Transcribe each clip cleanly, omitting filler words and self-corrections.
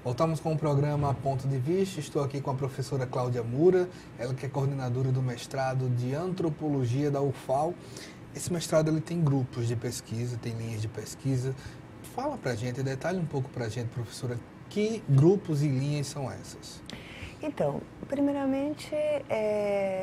Voltamos com o programa Ponto de Vista. Estou aqui com a professora Cláudia Mura, ela que é coordenadora do mestrado de Antropologia da UFAL. Esse mestrado ele tem grupos de pesquisa, tem linhas de pesquisa. Fala pra gente, detalhe um pouco pra gente, professora, que grupos e linhas são essas? Então, primeiramente,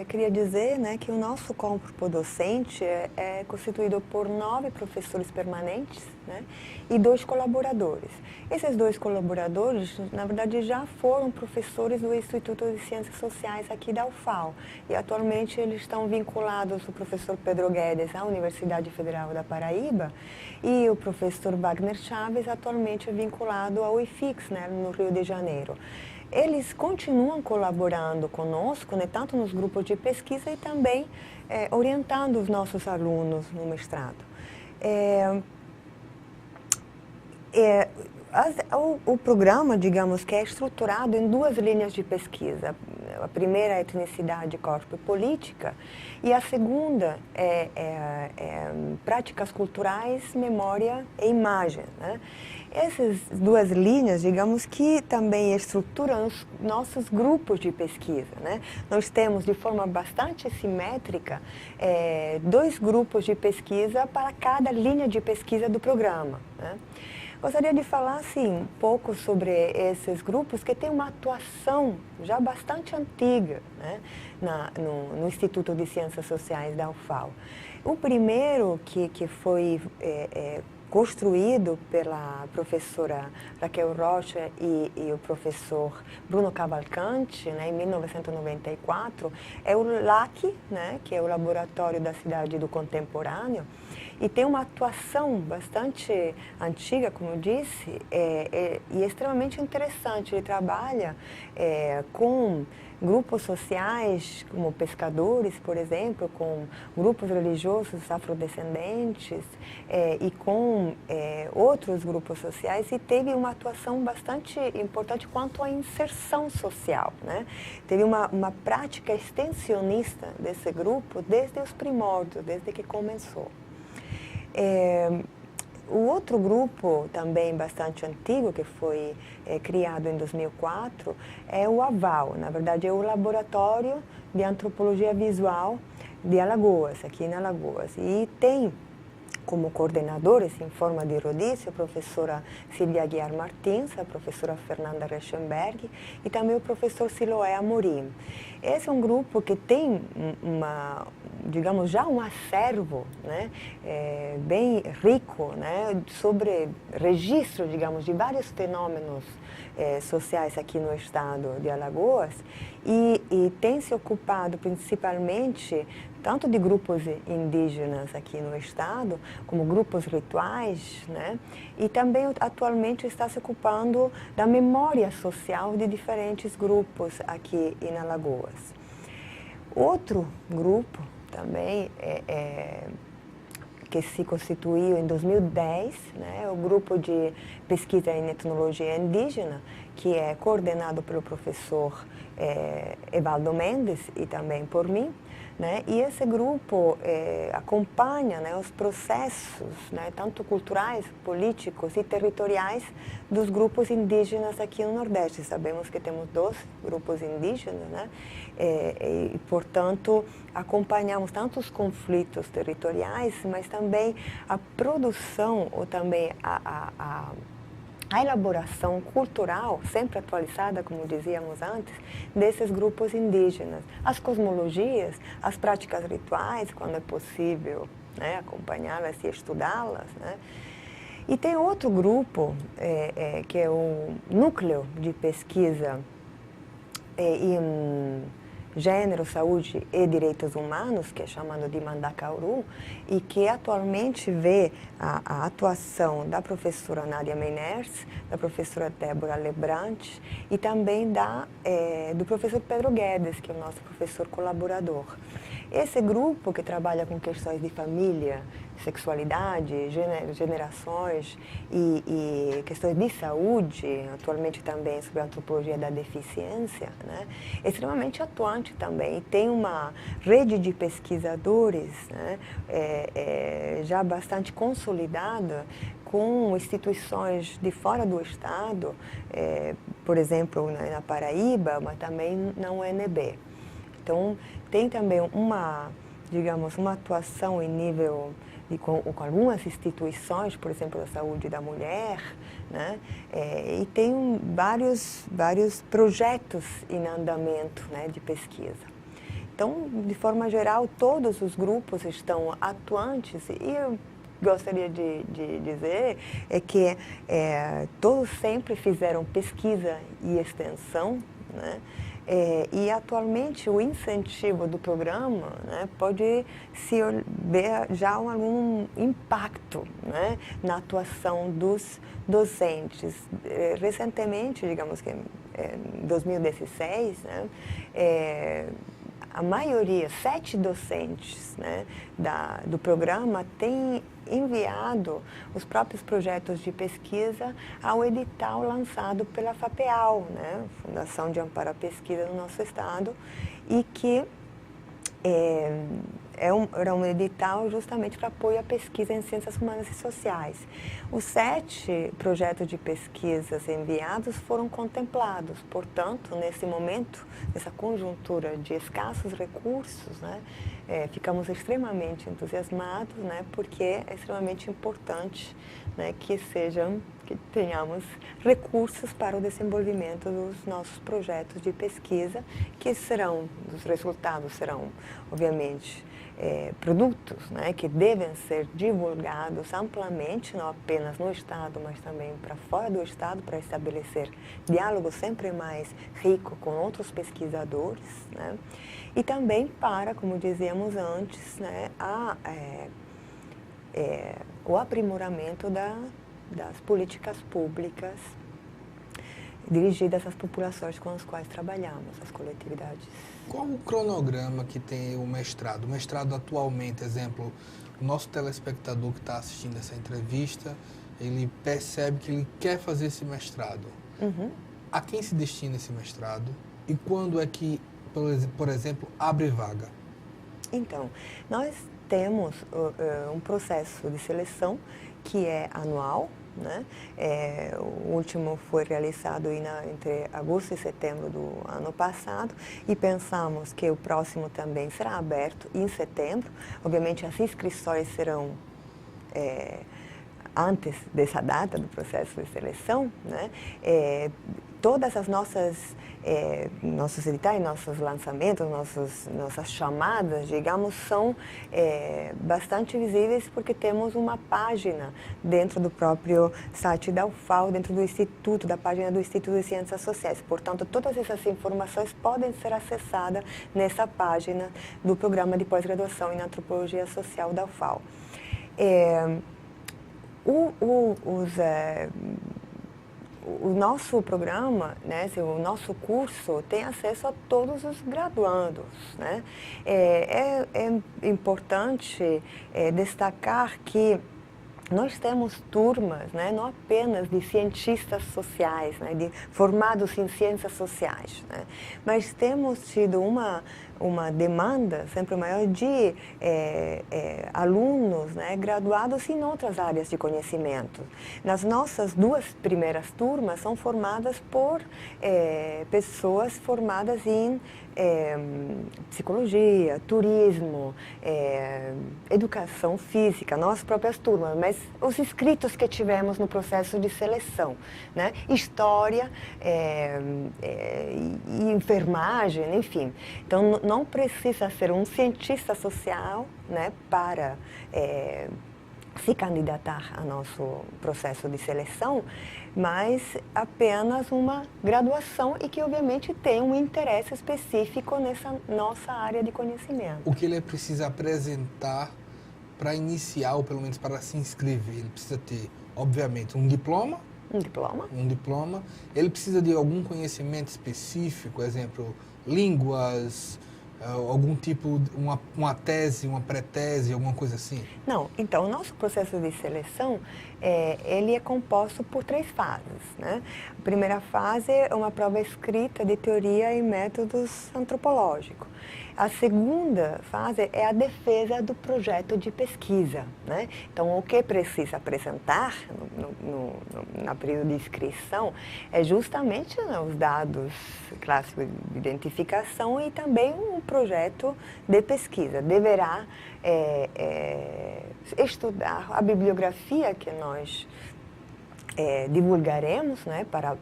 queria dizer, né, que o nosso corpo docente é constituído por 9 professores permanentes, né, e 2 colaboradores. Esses 2 colaboradores, na verdade, já foram professores do Instituto de Ciências Sociais aqui da UFAL. E atualmente eles estão vinculados, o professor Pedro Guedes, à Universidade Federal da Paraíba, e o professor Wagner Chaves, atualmente é vinculado ao IFIX, né, no Rio de Janeiro. Eles continuam colaborando conosco, né, tanto nos grupos de pesquisa e também orientando os nossos alunos no mestrado. O programa, digamos, que é estruturado em 2 linhas de pesquisa. A primeira é etnicidade, corpo e política, e a segunda é práticas culturais, memória e imagem, né? Essas 2 linhas, digamos, que também estruturam os nossos grupos de pesquisa, né? Nós temos, de forma bastante simétrica, 2 grupos de pesquisa para cada linha de pesquisa do programa, né? Gostaria de falar, assim, um pouco sobre esses grupos que têm uma atuação já bastante antiga, né, no Instituto de Ciências Sociais da UFAL. O primeiro que foi construído pela professora Raquel Rocha e o professor Bruno Cavalcante, né, em 1994, é o LAC, né, que é o Laboratório da Cidade do Contemporâneo, e tem uma atuação bastante antiga, como eu disse, e extremamente interessante. Ele trabalha com grupos sociais, como pescadores, por exemplo, com grupos religiosos afrodescendentes e com outros grupos sociais, e teve uma atuação bastante importante quanto à inserção social, né? Teve uma prática extensionista desse grupo desde os primórdios, desde que começou. O outro grupo, também bastante antigo, que foi criado em 2004, é o AVAL. Na verdade, é o Laboratório de Antropologia Visual de Alagoas, aqui em Alagoas. E tem como coordenadores, em forma de rodízio, a professora Silvia Aguiar Martins, a professora Fernanda Reichenberg e também o professor Siloé Amorim. Esse é um grupo que tem digamos, já um acervo, né, bem rico, né, sobre registro, digamos, de vários fenômenos sociais aqui no estado de Alagoas e tem se ocupado principalmente tanto de grupos indígenas aqui no estado, como grupos rituais, né? E também atualmente está se ocupando da memória social de diferentes grupos aqui em Alagoas. Outro grupo também que se constituiu em 2010, né, é o grupo de pesquisa em etnologia indígena, que é coordenado pelo professor Evaldo Mendes e também por mim, né? E esse grupo acompanha, né, os processos, né, tanto culturais, políticos e territoriais dos grupos indígenas aqui no Nordeste. Sabemos que temos 2 grupos indígenas, né? E, portanto, acompanhamos tanto os conflitos territoriais, mas também a produção ou também a elaboração cultural, sempre atualizada, como dizíamos antes, desses grupos indígenas. As cosmologias, as práticas rituais, quando é possível, né, acompanhá-las e estudá-las, né? E tem outro grupo, que é o Núcleo de Pesquisa em Gênero, Saúde e Direitos Humanos, que é chamado de Mandacauru, e que atualmente vê a atuação da professora Nádia Meiners, da professora Débora Lebrant e também do professor Pedro Guedes, que é o nosso professor colaborador. Esse grupo que trabalha com questões de família, sexualidade, generações e questões de saúde, atualmente também sobre a antropologia da deficiência, né, é extremamente atuante também. E tem uma rede de pesquisadores, né, já bastante consolidada, com instituições de fora do Estado, por exemplo, na Paraíba, mas também na UNB. Então, tem também digamos, uma atuação em nível com algumas instituições, por exemplo, da saúde da mulher, né? E tem vários projetos em andamento, né, de pesquisa. Então, de forma geral, todos os grupos estão atuantes e eu gostaria de dizer que todos sempre fizeram pesquisa e extensão, né? E atualmente o incentivo do programa, né, pode se ver já algum impacto, né, na atuação dos docentes. Recentemente, digamos que em 2016, né, a maioria, 7 docentes, né, do programa têm enviado os próprios projetos de pesquisa ao edital lançado pela FAPEAL, né, Fundação de Amparo à Pesquisa no nosso estado, e que era um edital justamente para apoio à pesquisa em ciências humanas e sociais. Os 7 projetos de pesquisas enviados foram contemplados, portanto, nesse momento, nessa conjuntura de escassos recursos, né, ficamos extremamente entusiasmados, né, porque é extremamente importante, né, que tenhamos recursos para o desenvolvimento dos nossos projetos de pesquisa, que os resultados serão, obviamente, produtos, né, que devem ser divulgados amplamente, não apenas no Estado, mas também para fora do Estado, para estabelecer diálogo sempre mais rico com outros pesquisadores, né, e também para, como dizíamos antes, né, o aprimoramento das políticas públicas dirigidas às populações com as quais trabalhamos, as coletividades. Qual o cronograma que tem o mestrado? O mestrado atualmente, exemplo, o nosso telespectador que está assistindo essa entrevista, ele percebe que ele quer fazer esse mestrado. Uhum. A quem se destina esse mestrado? E quando é que, por exemplo, abre vaga? Então, nós temos um processo de seleção que é anual, né? O último foi realizado entre agosto e setembro do ano passado e pensamos que o próximo também será aberto em setembro. Obviamente, as inscrições serão antes dessa data do processo de seleção, né? Todas as nossos editais, nossos lançamentos, nossas chamadas, digamos, são bastante visíveis porque temos uma página dentro do próprio site da UFAL, dentro do Instituto, da página do Instituto de Ciências Sociais. Portanto, todas essas informações podem ser acessadas nessa página do Programa de Pós-Graduação em Antropologia Social da UFAL. O nosso programa, né, o nosso curso tem acesso a todos os graduandos, né? É importante destacar que nós temos turmas, né, não apenas de cientistas sociais, né, formados em ciências sociais, né, mas temos tido uma demanda sempre maior de alunos, né, graduados em outras áreas de conhecimento. Nas nossas 2 primeiras turmas são formadas por pessoas formadas em psicologia, turismo, educação física, nossas próprias turmas, mas os inscritos que tivemos no processo de seleção, né? História e enfermagem, enfim. Então, não precisa ser um cientista social, né, para se candidatar ao nosso processo de seleção, mas apenas uma graduação e que, obviamente, tem um interesse específico nessa nossa área de conhecimento. O que ele precisa apresentar para iniciar, ou pelo menos para se inscrever? Ele precisa ter, obviamente, um diploma. Um diploma. Um diploma. Ele precisa de algum conhecimento específico, exemplo, línguas, algum tipo, uma tese, uma pré-tese, alguma coisa assim? Não. Então, o nosso processo de seleção ele é composto por 3 fases, né? A primeira fase é uma prova escrita de teoria e métodos antropológicos. A segunda fase é a defesa do projeto de pesquisa, né? Então, o que precisa apresentar no período de inscrição é justamente, né, os dados clássicos de identificação e também um projeto de pesquisa. Deverá estudar a bibliografia que nós divulgaremos, né, para a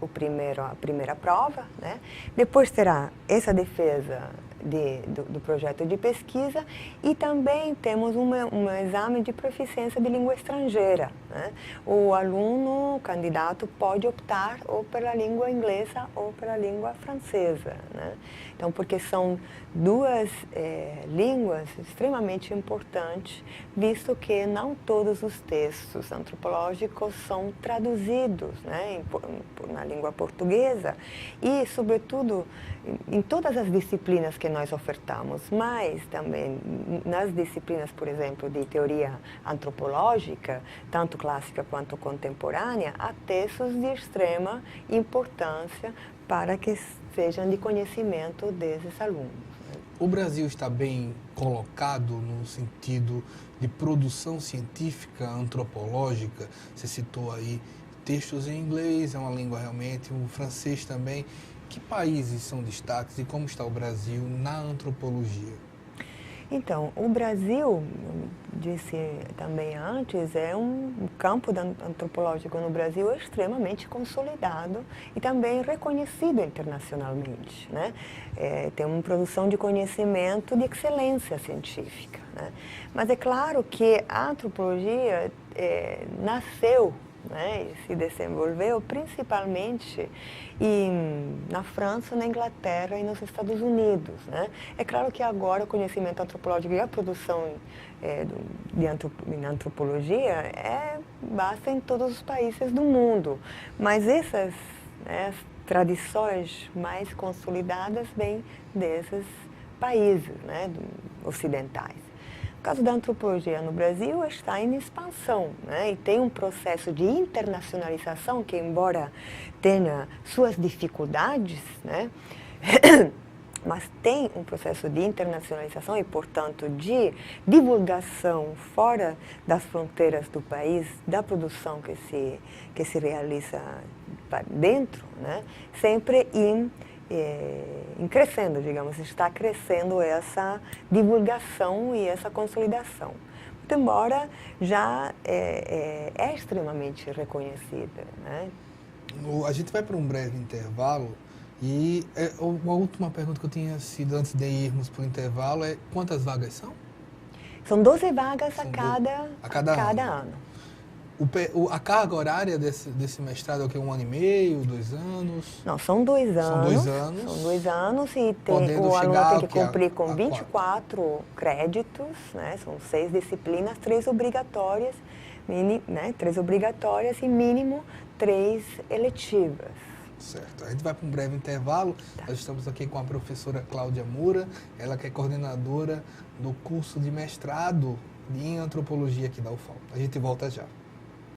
primeira prova, né? Depois terá essa defesa do projeto de pesquisa e também temos um exame de proficiência de língua estrangeira, né? O aluno, o candidato, pode optar ou pela língua inglesa ou pela língua francesa, né? Então, porque são 2 línguas extremamente importantes, visto que não todos os textos antropológicos são traduzidos, né, na língua portuguesa e, sobretudo, em todas as disciplinas que nós ofertamos, mas também nas disciplinas, por exemplo, de teoria antropológica, tanto clássica quanto contemporânea, há textos de extrema importância para que sejam de conhecimento desses alunos. O Brasil está bem colocado no sentido de produção científica antropológica? Você citou aí textos em inglês, é uma língua realmente, o francês também. Que países são destaques e como está o Brasil na antropologia? Então, o Brasil, disse também antes, é um campo antropológico no Brasil extremamente consolidado e também reconhecido internacionalmente, né? Tem uma produção de conhecimento de excelência científica, né? Mas é claro que a antropologia nasceu, né, e se desenvolveu principalmente na França, na Inglaterra e nos Estados Unidos, né? É claro que agora o conhecimento antropológico e a produção em antropologia é basta em todos os países do mundo, mas essas, né, as tradições mais consolidadas vêm desses países, né, ocidentais. O caso da antropologia no Brasil está em expansão, né? E tem um processo de internacionalização que, embora tenha suas dificuldades, né? Mas tem um processo de internacionalização e, portanto, de divulgação fora das fronteiras do país, da produção que se realiza dentro, né? Sempre em crescendo, digamos, está crescendo essa divulgação e essa consolidação. Muito embora já é extremamente reconhecida, né? A gente vai para um breve intervalo e uma última pergunta que eu tinha sido antes de irmos para o intervalo é quantas vagas são? São 12 vagas a cada ano. A carga horária desse mestrado é o quê? 1 ano e meio, 2 anos? Não, são 2 anos. São 2 anos. São 2 anos e o aluno tem que cumprir com 24 créditos, né? São 6 disciplinas, 3 obrigatórias, né? 3 obrigatórias e mínimo 3 eletivas. Certo. A gente vai para um breve intervalo. Tá. Nós estamos aqui com a professora Cláudia Moura, ela que é coordenadora do curso de mestrado em antropologia aqui da UFAL. A gente volta já.